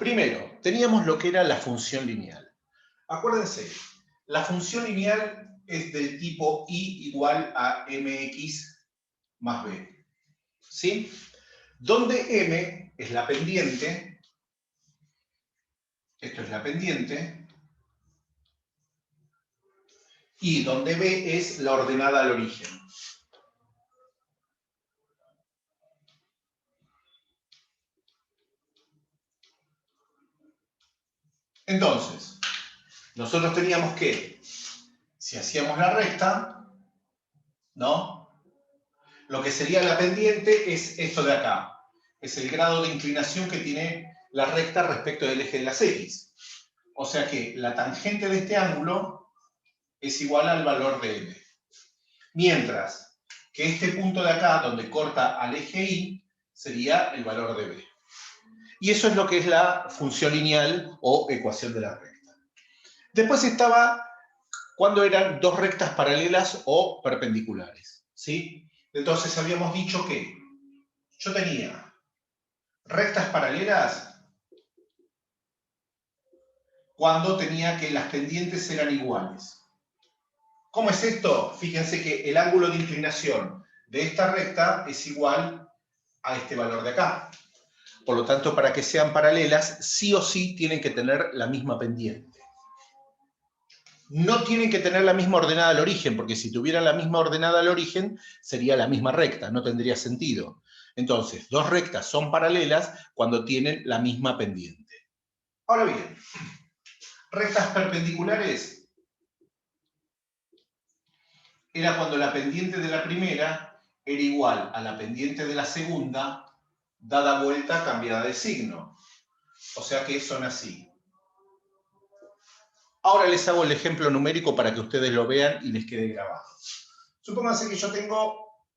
Primero, teníamos lo que era la función lineal. Acuérdense, la función lineal es del tipo y igual a mx más b. ¿Sí? Donde m es la pendiente, esto es la pendiente, y donde b es la ordenada al origen. Entonces, nosotros teníamos que, si hacíamos la recta, ¿no? Lo que sería la pendiente es esto de acá. Es el grado de inclinación que tiene la recta respecto del eje de las X. O sea que la tangente de este ángulo es igual al valor de m. Mientras que este punto de acá, donde corta al eje Y, sería el valor de b. Y eso es lo que es la función lineal o ecuación de la recta. Después estaba cuando eran dos rectas paralelas o perpendiculares, ¿sí? Entonces habíamos dicho que yo tenía rectas paralelas cuando tenía que las pendientes eran iguales. ¿Cómo es esto? Fíjense que el ángulo de inclinación de esta recta es igual a este valor de acá. Por lo tanto, para que sean paralelas, sí o sí tienen que tener la misma pendiente. No tienen que tener la misma ordenada al origen, porque si tuvieran la misma ordenada al origen, sería la misma recta, no tendría sentido. Entonces, dos rectas son paralelas cuando tienen la misma pendiente. Ahora bien, rectas perpendiculares era cuando la pendiente de la primera era igual a la pendiente de la segunda, dada vuelta cambiada de signo. O sea que son así. Ahora les hago el ejemplo numérico para que ustedes lo vean y les quede grabado. Supónganse que yo tengo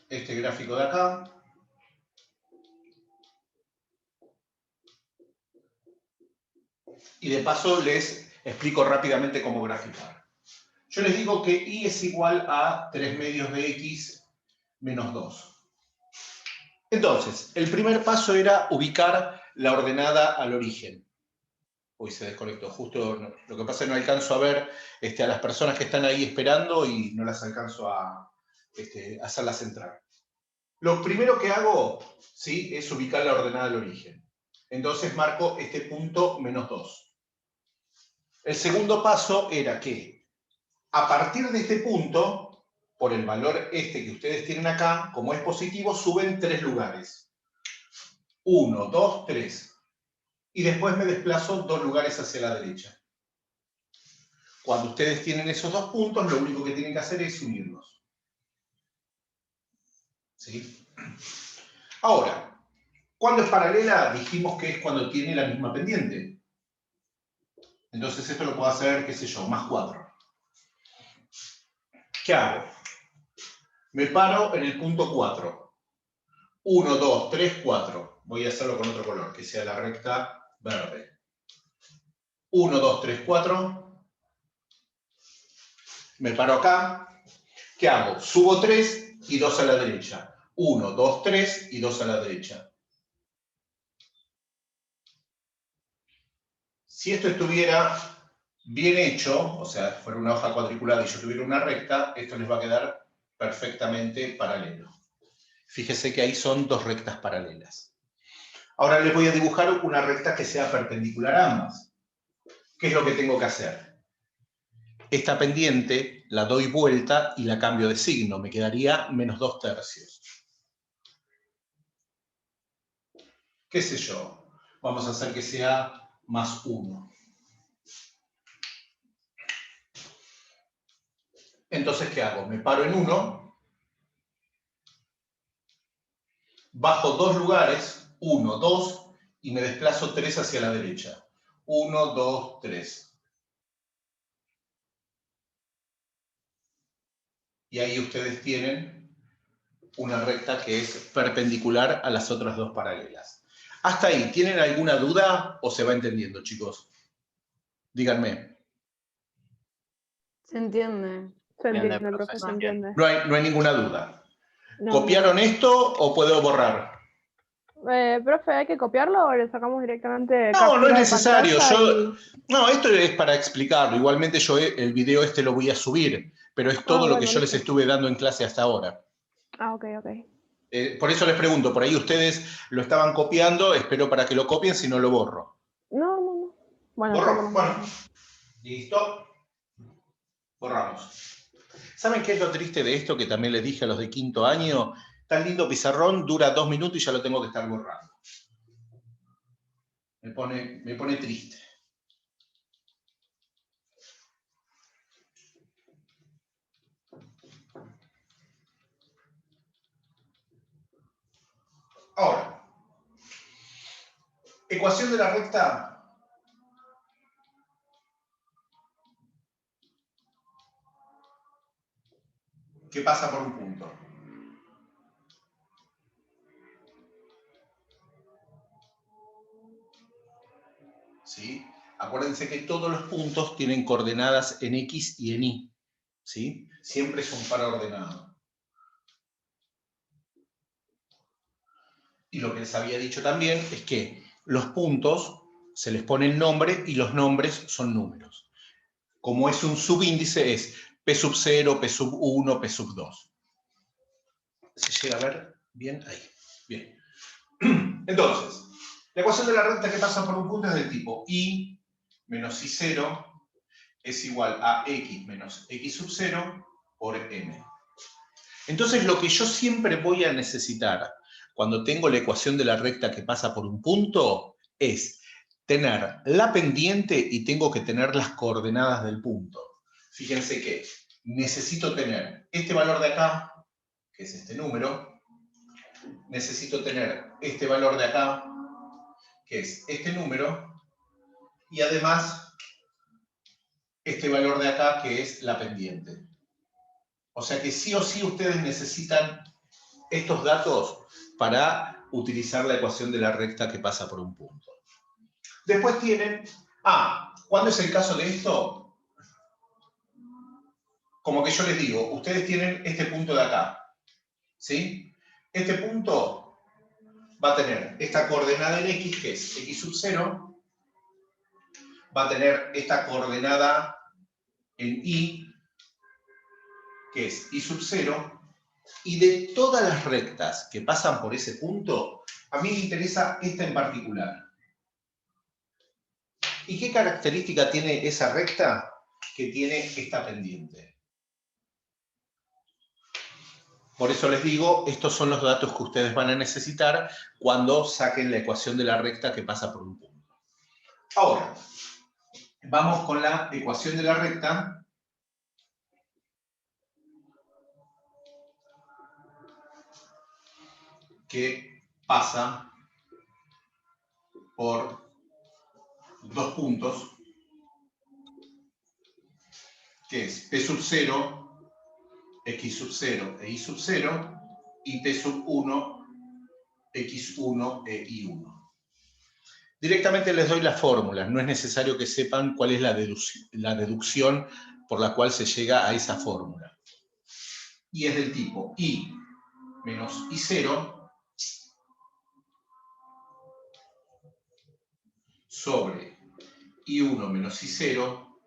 este gráfico de acá. Y de paso les explico rápidamente cómo graficar. Yo les digo que y es igual a 3 medios de x menos 2. Entonces, el primer paso era ubicar la ordenada al origen. Uy, se desconectó. Justo lo que pasa es que no alcanzo a ver a las personas que están ahí esperando y no las alcanzo a hacerlas entrar. Lo primero que hago, ¿sí?, es ubicar la ordenada al origen. Entonces marco este punto menos 2. El segundo paso era que, a partir de este punto, por el valor que ustedes tienen acá, como es positivo, suben 3 lugares. 1, 2, 3. Y después me desplazo 2 lugares hacia la derecha. Cuando ustedes tienen esos 2 puntos, lo único que tienen que hacer es unirlos. ¿Sí? Ahora, ¿cuándo es paralela? Dijimos que es cuando tiene la misma pendiente. Entonces esto lo puedo hacer, qué sé yo, más 4. ¿Qué hago? Me paro en el punto 4. 1, 2, 3, 4. Voy a hacerlo con otro color, que sea la recta verde. 1, 2, 3, 4. Me paro acá. ¿Qué hago? Subo 3 y 2 a la derecha. 1, 2, 3 y 2 a la derecha. Si esto estuviera bien hecho, o sea, fuera una hoja cuadriculada y yo tuviera una recta, esto les va a quedar perfectamente paralelo. Fíjese que ahí son 2 rectas paralelas. Ahora les voy a dibujar una recta que sea perpendicular a ambas. ¿Qué es lo que tengo que hacer? Esta pendiente la doy vuelta y la cambio de signo. Me quedaría menos 2 tercios. ¿Qué sé yo? Vamos a hacer que sea más 1. Entonces, ¿qué hago? Me paro en 1, bajo 2 lugares, 1, 2, y me desplazo 3 hacia la derecha. 1, 2, 3. Y ahí ustedes tienen una recta que es perpendicular a las otras 2 paralelas. ¿Hasta ahí tienen alguna duda o se va entendiendo, chicos? Díganme. Se entiende. Se entiende, profe, se entiende. No hay ninguna duda. No, ¿Copiaron esto o puedo borrar? profe, ¿hay que copiarlo o le sacamos directamente No, no es captura de necesario. pantalla No, esto es para explicarlo. Igualmente yo el video este lo voy a subir, pero es todo lo que bueno, yo les listo. estuve dando en clase hasta ahora. Ok. Por eso les pregunto, por ahí ustedes lo estaban copiando, espero para que lo copien, si no lo borro. No. Bueno, ¿Borro? saquemos. Bueno, listo. Borramos. ¿Saben qué es lo triste de esto que también les dije a los de quinto año? Tan lindo pizarrón, dura 2 minutos y ya lo tengo que estar borrando. Me pone triste. Ahora, ecuación de la recta que pasa por un punto. ¿Sí? Acuérdense que todos los puntos tienen coordenadas en X y en Y. ¿Sí? Siempre es un par ordenado. Y lo que les había dicho también es que los puntos se les pone el nombre y los nombres son números. Como es un subíndice, es P sub 0, P sub 1, P sub 2. ¿Se llega a ver bien? Ahí. Bien. Entonces, la ecuación de la recta que pasa por un punto es del tipo y menos y0 es igual a x menos x sub 0 por m. Entonces, lo que yo siempre voy a necesitar cuando tengo la ecuación de la recta que pasa por un punto es tener la pendiente y tengo que tener las coordenadas del punto. Fíjense que necesito tener este valor de acá, que es este número, necesito tener este valor de acá, que es este número, y además este valor de acá, que es la pendiente. O sea que sí o sí ustedes necesitan estos datos para utilizar la ecuación de la recta que pasa por un punto. Después tienen, ¿cuándo es el caso de esto? Como que yo les digo, ustedes tienen este punto de acá, ¿sí? Este punto va a tener esta coordenada en X, que es X sub 0, va a tener esta coordenada en Y, que es Y sub 0, y de todas las rectas que pasan por ese punto, a mí me interesa esta en particular. ¿Y qué característica tiene esa recta? Que tiene esta pendiente. Por eso les digo, estos son los datos que ustedes van a necesitar cuando saquen la ecuación de la recta que pasa por un punto. Ahora, vamos con la ecuación de la recta que pasa por dos puntos, que es P sub 0, X sub 0 e Y sub 0, y P sub 1, X1 e Y1. Directamente les doy las fórmulas, no es necesario que sepan cuál es la deducción por la cual se llega a esa fórmula. Y es del tipo Y menos Y0 sobre Y1 menos Y0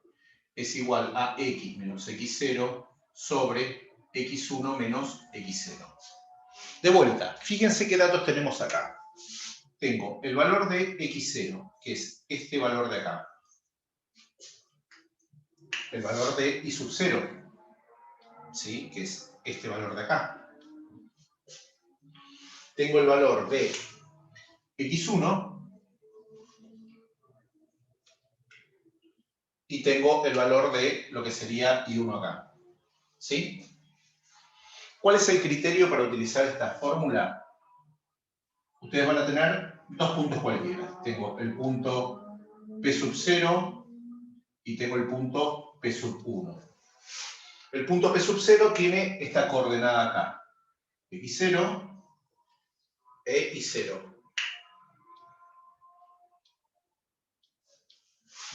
es igual a X menos X0 sobre X1 menos X0. De vuelta, fíjense qué datos tenemos acá. Tengo el valor de X0, que es este valor de acá. El valor de Y sub 0, ¿sí? Que es este valor de acá. Tengo el valor de X1 y tengo el valor de lo que sería Y1 acá. ¿Sí? ¿Cuál es el criterio para utilizar esta fórmula? Ustedes van a tener dos puntos cualquiera. Tengo el punto P sub 0 y tengo el punto P sub 1. El punto P sub 0 tiene esta coordenada acá. X0 e Y0.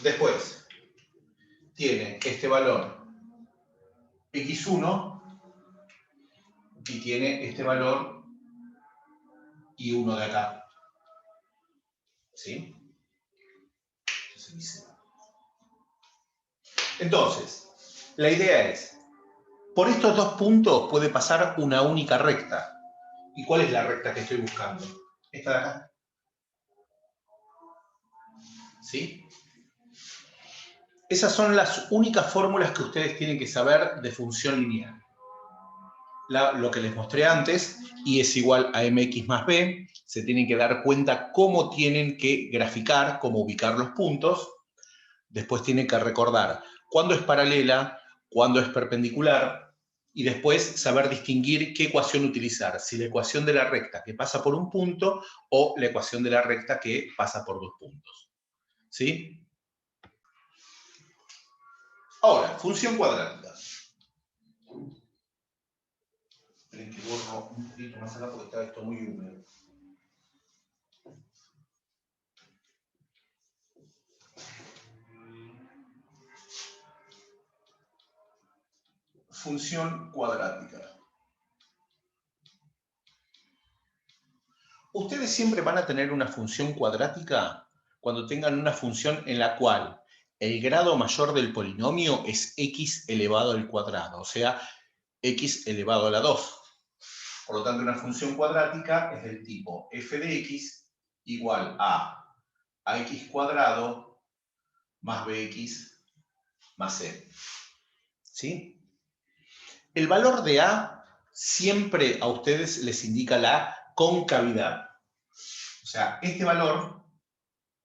Después, tiene este valor X1 y tiene este valor y 1 de acá. ¿Sí? Entonces, la idea es, por estos dos puntos puede pasar una única recta. ¿Y cuál es la recta que estoy buscando? Esta de acá. ¿Sí? Esas son las únicas fórmulas que ustedes tienen que saber de función lineal. Lo que les mostré antes, y es igual a mx más b, se tienen que dar cuenta cómo tienen que graficar, cómo ubicar los puntos. Después tienen que recordar cuándo es paralela, cuándo es perpendicular, y después saber distinguir qué ecuación utilizar, si la ecuación de la recta que pasa por un punto o la ecuación de la recta que pasa por dos puntos. ¿Sí? Ahora, función cuadrática. Esperen que borro un poquito más acá porque está esto muy húmedo. Función cuadrática. Ustedes siempre van a tener una función cuadrática cuando tengan una función en la cual el grado mayor del polinomio es x elevado al cuadrado, o sea, x elevado a la 2. Por lo tanto, una función cuadrática es del tipo f de x igual a x cuadrado más bx más c. ¿Sí? El valor de a siempre a ustedes les indica la concavidad. O sea, este valor,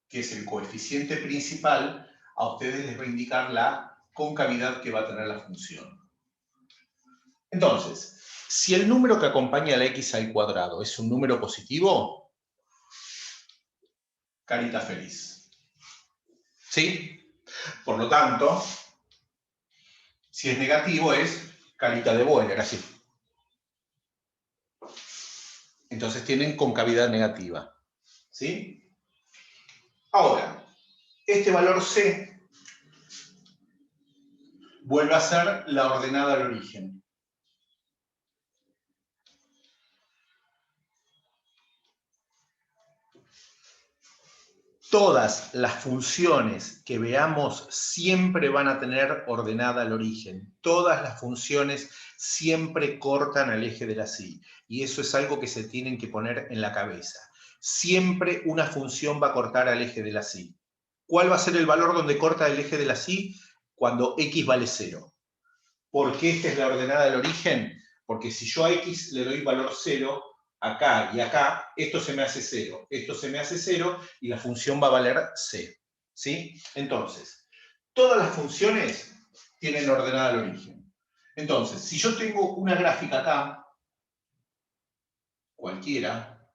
que es el coeficiente principal, a ustedes les va a indicar la concavidad que va a tener la función. Entonces, si el número que acompaña a la x al cuadrado es un número positivo, carita feliz. ¿Sí? Por lo tanto, si es negativo es carita de Boehner, así. Entonces tienen concavidad negativa. ¿Sí? Ahora, este valor c vuelve a ser la ordenada al origen. Todas las funciones que veamos siempre van a tener ordenada al origen. Todas las funciones siempre cortan al eje de la y. Y eso es algo que se tienen que poner en la cabeza. Siempre una función va a cortar al eje de la y. ¿Cuál va a ser el valor donde corta el eje de la y? Cuando x vale 0. ¿Por qué esta es la ordenada del origen? Porque si yo a x le doy valor 0, acá y acá, esto se me hace 0, esto se me hace 0, y la función va a valer c. ¿Sí? Entonces, todas las funciones tienen ordenada el origen. Entonces, si yo tengo una gráfica acá, cualquiera,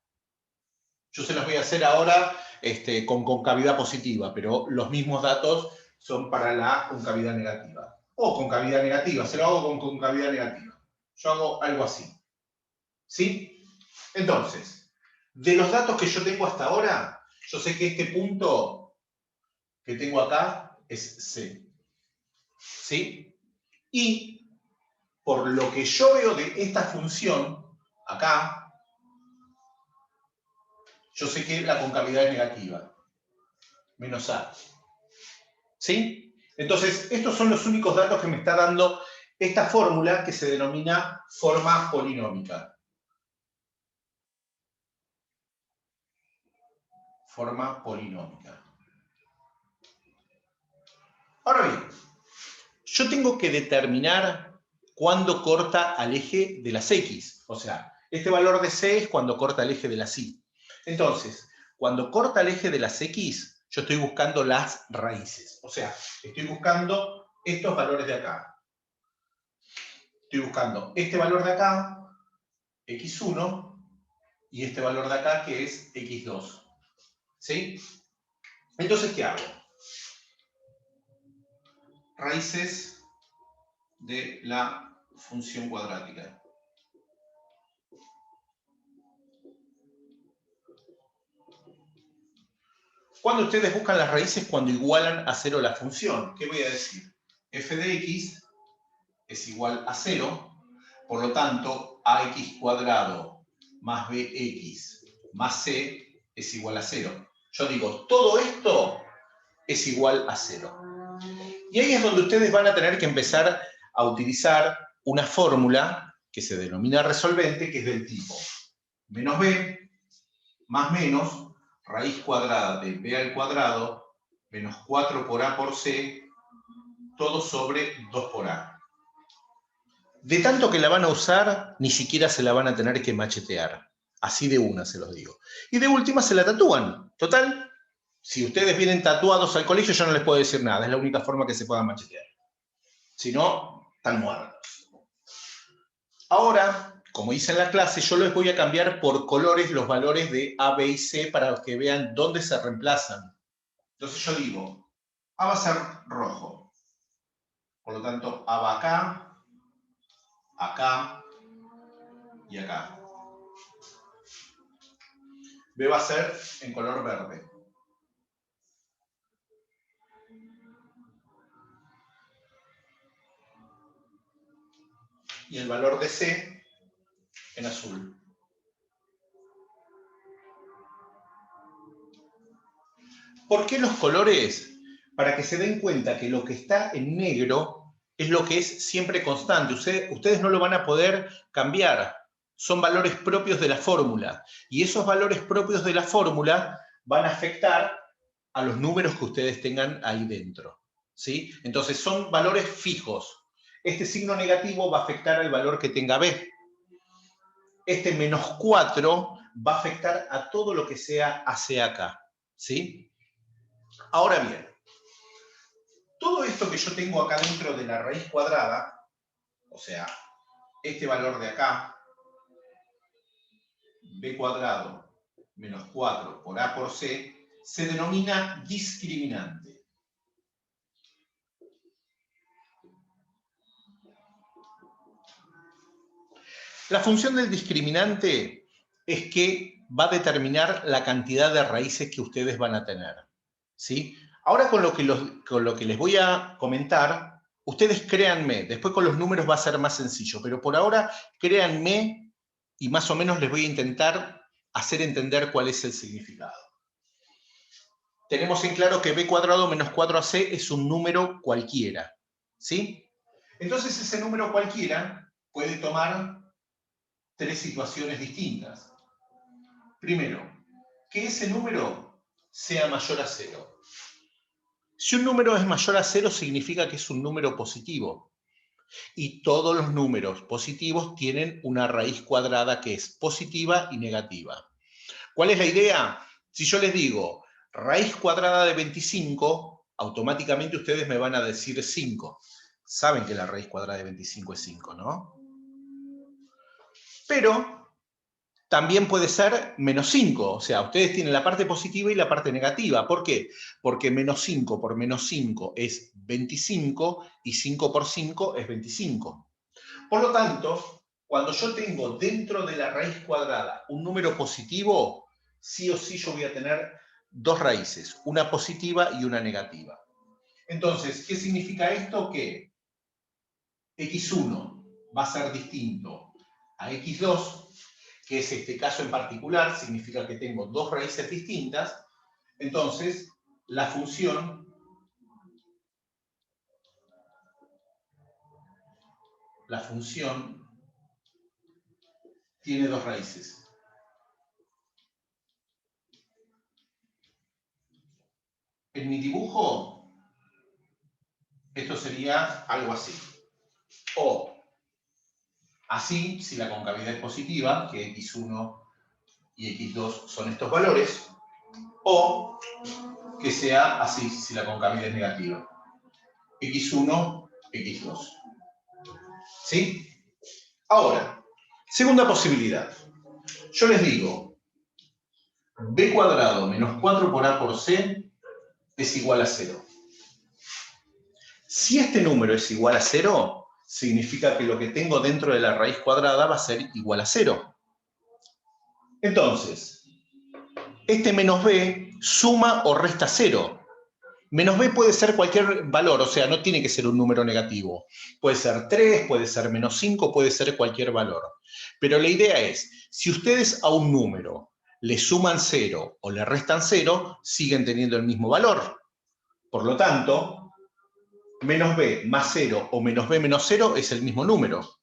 yo se las voy a hacer ahora con concavidad positiva, pero los mismos datos son para la concavidad negativa. O concavidad negativa, se lo hago con concavidad negativa. Yo hago algo así. ¿Sí? Entonces, de los datos que yo tengo hasta ahora, yo sé que este punto que tengo acá es C. ¿Sí? Y por lo que yo veo de esta función, acá, yo sé que la concavidad es negativa. Menos A. ¿Sí? Entonces, estos son los únicos datos que me está dando esta fórmula que se denomina forma polinómica. Forma polinómica. Ahora bien, yo tengo que determinar cuándo corta al eje de las x. O sea, este valor de c es cuando corta el eje de las y. Entonces, cuando corta el eje de las x, yo estoy buscando las raíces. O sea, estoy buscando estos valores de acá. Estoy buscando este valor de acá, x1, y este valor de acá, que es x2. ¿Sí? Entonces, ¿qué hago? Raíces de la función cuadrática. Cuando ustedes buscan las raíces, cuando igualan a 0 la función, ¿qué voy a decir? F de x es igual a 0. Por lo tanto, ax cuadrado más bx más c es igual a 0. Yo digo, todo esto es igual a 0. Y ahí es donde ustedes van a tener que empezar a utilizar una fórmula que se denomina resolvente, que es del tipo menos b más menos raíz cuadrada de b al cuadrado menos 4 por a por c, todo sobre 2 por a. De tanto que la van a usar, ni siquiera se la van a tener que machetear. Así de una se los digo. Y de última se la tatúan. Total, si ustedes vienen tatuados al colegio, yo no les puedo decir nada. Es la única forma que se puedan machetear. Si no, están muertos. Ahora, como hice en la clase, yo les voy a cambiar por colores los valores de A, B y C para que vean dónde se reemplazan. Entonces yo digo, A va a ser rojo. Por lo tanto, A va acá, acá y acá. B va a ser en color verde. Y el valor de C en azul. ¿Por qué los colores? Para que se den cuenta que lo que está en negro es lo que es siempre constante. Ustedes no lo van a poder cambiar. Son valores propios de la fórmula. Y esos valores propios de la fórmula van a afectar a los números que ustedes tengan ahí dentro. ¿Sí? Entonces son valores fijos. Este signo negativo va a afectar al valor que tenga B. Este menos 4 va a afectar a todo lo que sea AC acá. ¿Sí? Ahora bien, todo esto que yo tengo acá dentro de la raíz cuadrada, o sea, este valor de acá, b cuadrado menos 4 por a por c, se denomina discriminante. La función del discriminante es que va a determinar la cantidad de raíces que ustedes van a tener. ¿Sí? Ahora con lo que les voy a comentar, ustedes créanme, después con los números va a ser más sencillo, pero por ahora créanme y más o menos les voy a intentar hacer entender cuál es el significado. Tenemos en claro que b cuadrado menos 4ac es un número cualquiera. ¿Sí? Entonces ese número cualquiera puede tomar 3 situaciones distintas. Primero, que ese número sea mayor a 0. Si un número es mayor a 0, significa que es un número positivo. Y todos los números positivos tienen una raíz cuadrada que es positiva y negativa. ¿Cuál es la idea? Si yo les digo raíz cuadrada de 25, automáticamente ustedes me van a decir 5. Saben que la raíz cuadrada de 25 es 5, ¿no? Pero también puede ser menos 5, o sea, ustedes tienen la parte positiva y la parte negativa. ¿Por qué? Porque menos 5 por menos 5 es 25 y 5 por 5 es 25. Por lo tanto, cuando yo tengo dentro de la raíz cuadrada un número positivo, sí o sí yo voy a tener dos raíces, una positiva y una negativa. Entonces, ¿qué significa esto? Que x1 va a ser distinto a x2, que es este caso en particular, significa que tengo dos raíces distintas. Entonces, la función tiene dos raíces. En mi dibujo, esto sería algo así. O así, si la concavidad es positiva, que x1 y x2 son estos valores, o que sea así, si la concavidad es negativa. x1, x2. ¿Sí? Ahora, segunda posibilidad. Yo les digo, b cuadrado menos 4 por a por c es igual a 0. Si este número es igual a 0, significa que lo que tengo dentro de la raíz cuadrada va a ser igual a 0. Entonces, este menos b suma o resta 0. Menos b puede ser cualquier valor, o sea, no tiene que ser un número negativo. Puede ser 3, puede ser menos 5, puede ser cualquier valor. Pero la idea es, si ustedes a un número le suman 0 o le restan 0, siguen teniendo el mismo valor. Por lo tanto, menos b más 0 o menos b menos 0 es el mismo número.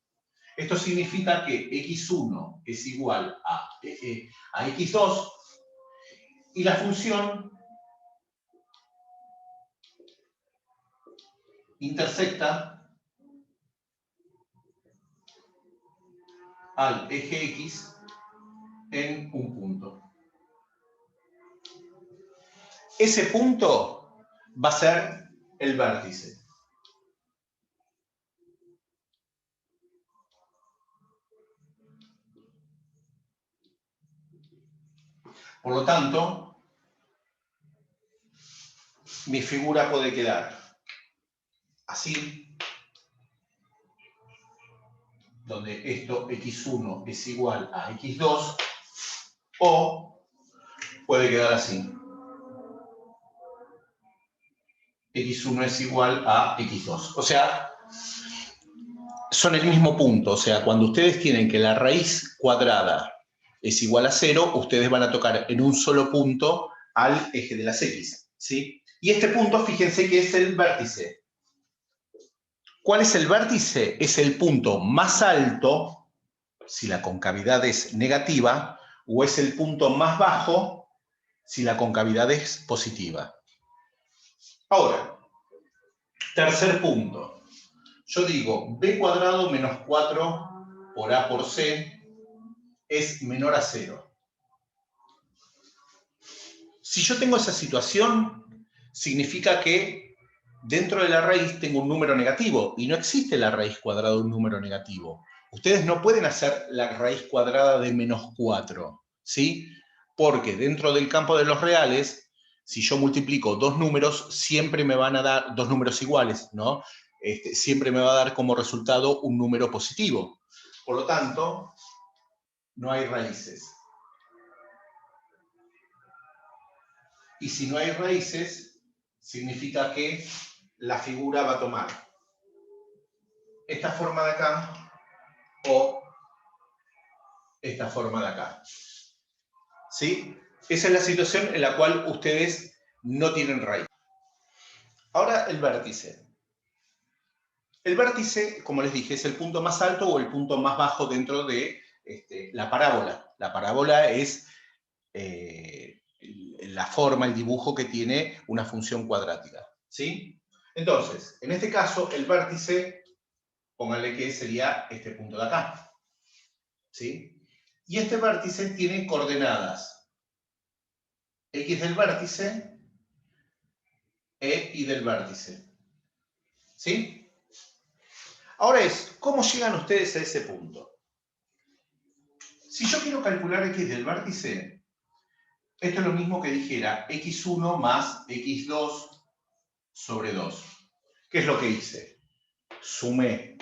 Esto significa que x1 es igual a x2 y la función intersecta al eje X en un punto. Ese punto va a ser el vértice. Por lo tanto, mi figura puede quedar así, donde esto x1 es igual a x2, o puede quedar así. x1 es igual a x2. O sea, son el mismo punto. O sea, cuando ustedes tienen que la raíz cuadrada es igual a 0, ustedes van a tocar en un solo punto al eje de las x, ¿sí? Y este punto, fíjense que es el vértice. ¿Cuál es el vértice? Es el punto más alto, si la concavidad es negativa, o es el punto más bajo, si la concavidad es positiva. Ahora, tercer punto. Yo digo, b cuadrado menos 4 por a por c es menor a 0. Si yo tengo esa situación, significa que dentro de la raíz tengo un número negativo y no existe la raíz cuadrada de un número negativo. Ustedes no pueden hacer la raíz cuadrada de menos 4, ¿sí? Porque dentro del campo de los reales, si yo multiplico dos números, siempre me van a dar dos números iguales, ¿no? Siempre me va a dar como resultado un número positivo. Por lo tanto, no hay raíces. Y si no hay raíces, significa que la figura va a tomar esta forma de acá o esta forma de acá. ¿Sí? Esa es la situación en la cual ustedes no tienen raíz. Ahora el vértice. El vértice, como les dije, es el punto más alto o el punto más bajo dentro de la parábola. La parábola es la forma, el dibujo que tiene una función cuadrática. ¿Sí? Entonces, en este caso, el vértice, pónganle que sería este punto de acá. ¿Sí? Y este vértice tiene coordenadas x del vértice e y del vértice. ¿Sí? Ahora ¿cómo llegan ustedes a ese punto? Si yo quiero calcular x del vértice, esto es lo mismo que dijera x1 más x2 sobre 2. ¿Qué es lo que hice? Sumé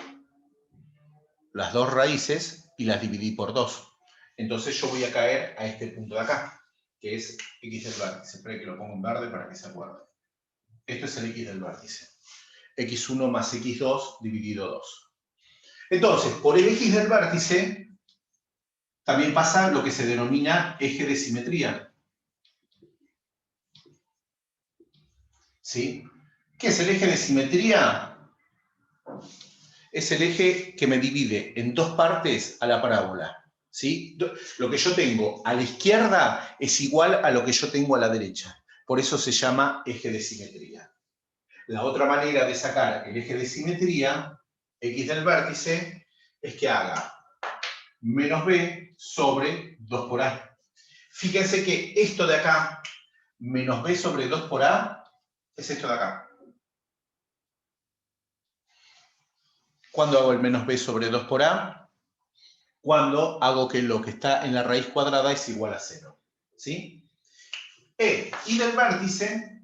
las dos raíces y las dividí por 2. Entonces yo voy a caer a este punto de acá, que es x del vértice. Espera que lo pongo en verde para que se acuerde. Esto es el x del vértice. x1 más x2 dividido 2. Entonces, por el x del vértice, también pasa lo que se denomina eje de simetría. ¿Sí? ¿Qué es el eje de simetría? Es el eje que me divide en dos partes a la parábola. ¿Sí? Lo que yo tengo a la izquierda es igual a lo que yo tengo a la derecha. Por eso se llama eje de simetría. La otra manera de sacar el eje de simetría, x del vértice, es que haga menos b sobre 2 por a. Fíjense que esto de acá, menos b sobre 2 por a, es esto de acá. ¿Cuándo hago el menos b sobre 2 por a? Cuando hago que lo que está en la raíz cuadrada es igual a 0. ¿Sí? Y del vértice,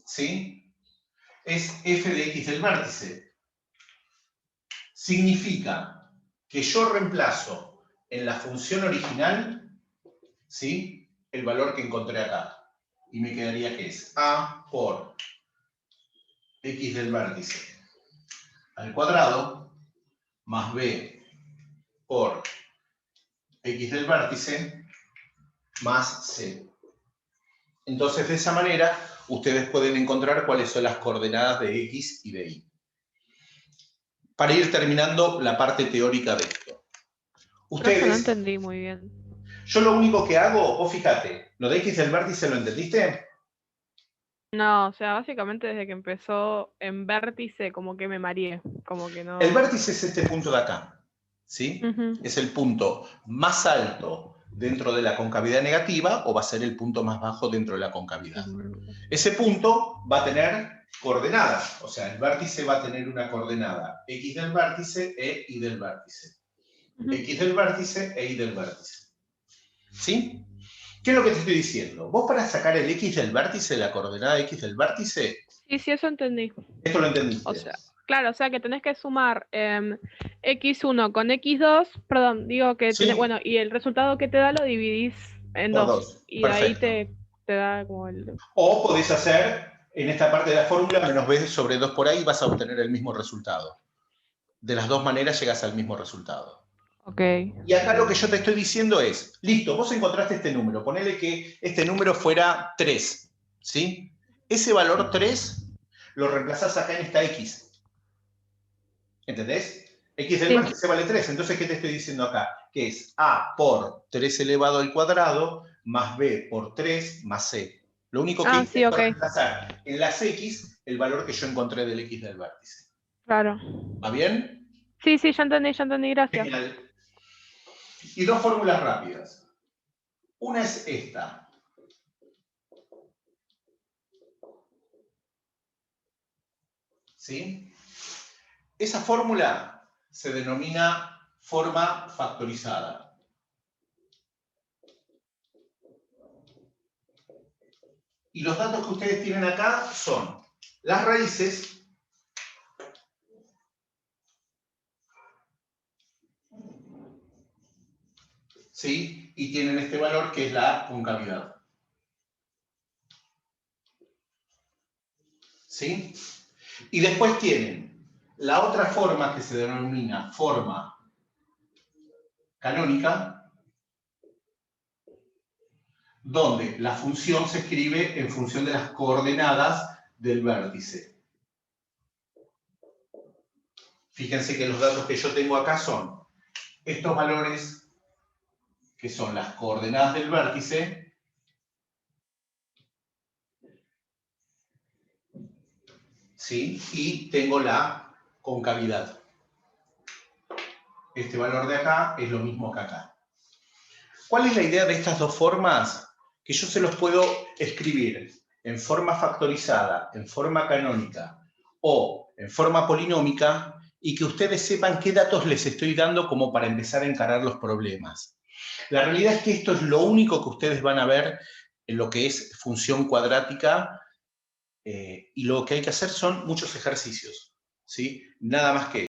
¿sí? Es f de x del vértice. Significa que yo reemplazo en la función original, ¿sí?, el valor que encontré acá. y me quedaría que es A por X del vértice al cuadrado más B por X del vértice más C. Entonces, de esa manera, ustedes pueden encontrar cuáles son las coordenadas de X y de Y. Para ir terminando la parte teórica de esto. Profe, no Ustedes, entendí muy bien. yo lo único que hago, vos fíjate, lo de X del vértice, ¿lo entendiste? No, o sea, básicamente desde que empezó en vértice, como que me mareé, como que no. El vértice es este punto de acá, ¿sí? Ujú. Es el punto más alto dentro de la concavidad negativa o va a ser el punto más bajo dentro de la concavidad. Ese punto va a tener coordenadas, o sea, el vértice va a tener una coordenada X del vértice e Y del vértice. Ujú. X del vértice e Y del vértice. ¿Sí? ¿Qué es lo que te estoy diciendo? Vos para sacar el X del vértice, la coordenada X del vértice, Sí, eso entendí. esto lo entendiste. O sea, claro, o sea que tenés que sumar x1 con x2, perdón, digo que ¿Sí? bueno, y el resultado que te da lo dividís en Por 2, 2. y de ahí Perfecto. te da como el... O podés hacer, en esta parte de la fórmula, menos b sobre 2 por ahí y vas a obtener el mismo resultado. De las dos maneras llegas al mismo resultado. Ok. Y acá lo que yo te estoy diciendo es, listo, vos encontraste este número, ponele que este número fuera 3, ¿sí? Ese valor 3 lo reemplazás acá en esta X. ¿Entendés? X del Sí. vértice vale 3, entonces, ¿qué te estoy diciendo acá? Que es A por 3 elevado al cuadrado más B por 3 más C. Lo único que hice Sí, ok. fue reemplazar en las X el valor que yo encontré del X del vértice. Claro. ¿Va bien? Sí, ya entendí, gracias. Genial. Y dos fórmulas rápidas. Una es esta. ¿Sí? Esa fórmula se denomina forma factorizada. Y los datos que ustedes tienen acá son las raíces, ¿sí? Y tienen este valor que es la concavidad. ¿Sí? Y después tienen la otra forma que se denomina forma canónica, donde la función se escribe en función de las coordenadas del vértice. Fíjense que los datos que yo tengo acá son estos valores, que son las coordenadas del vértice, ¿sí? Y tengo la concavidad. Este valor de acá es lo mismo que acá. ¿Cuál es la idea de estas dos formas? Que yo se los puedo escribir en forma factorizada, en forma canónica o en forma polinómica y que ustedes sepan qué datos les estoy dando como para empezar a encarar los problemas. La realidad es que esto es lo único que ustedes van a ver en lo que es función cuadrática y lo que hay que hacer son muchos ejercicios, ¿sí? Nada más que